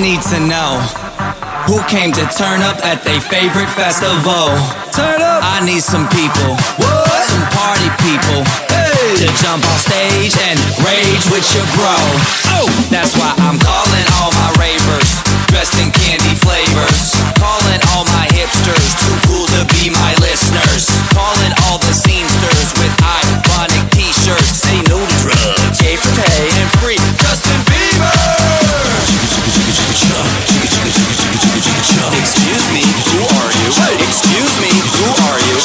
need to know who came to turn up at their favorite festival. Turn up. I need some people, what? Some party people, hey, to jump on stage and rage with your bro. Oh, that's why I'm calling all my ravers, dressed in candy flavors. Calling all my hipsters, too cool to be my listeners. Calling all the scenesters with iconic t-shirts. Say no to drugs, gay for pay and free Justin Bieber. Excuse me, who are you? Excuse me, who are you?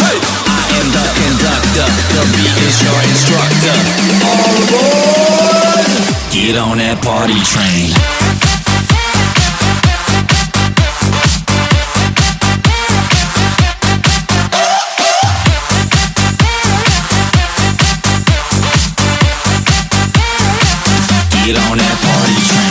I am the conductor, the beat is your instructor. All aboard! Get on that party train. Get on that party train.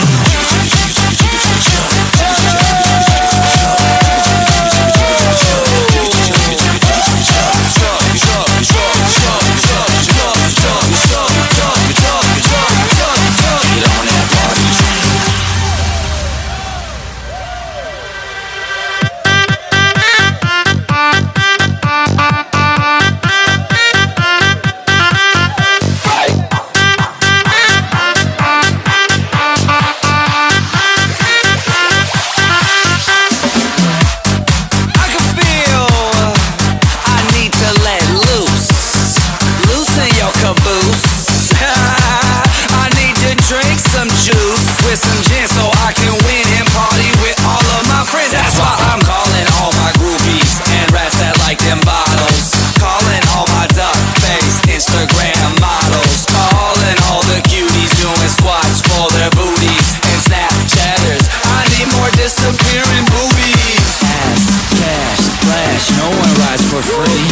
With some gin so I can win and party with all of my friends. That's why I'm calling all my groupies and rats that like them bottles. Calling all my duck-faced Instagram models. Calling all the cuties doing squats for their booties and Snapchatters. I need more disappearing boobies. Ass, cash, flash, no one rides for free.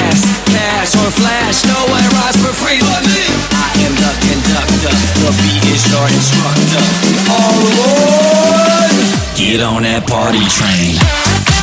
Ass, cash, or flash, no one rides for free but me. I am the conductor, the beat is your instructor. All aboard! Get on that party train.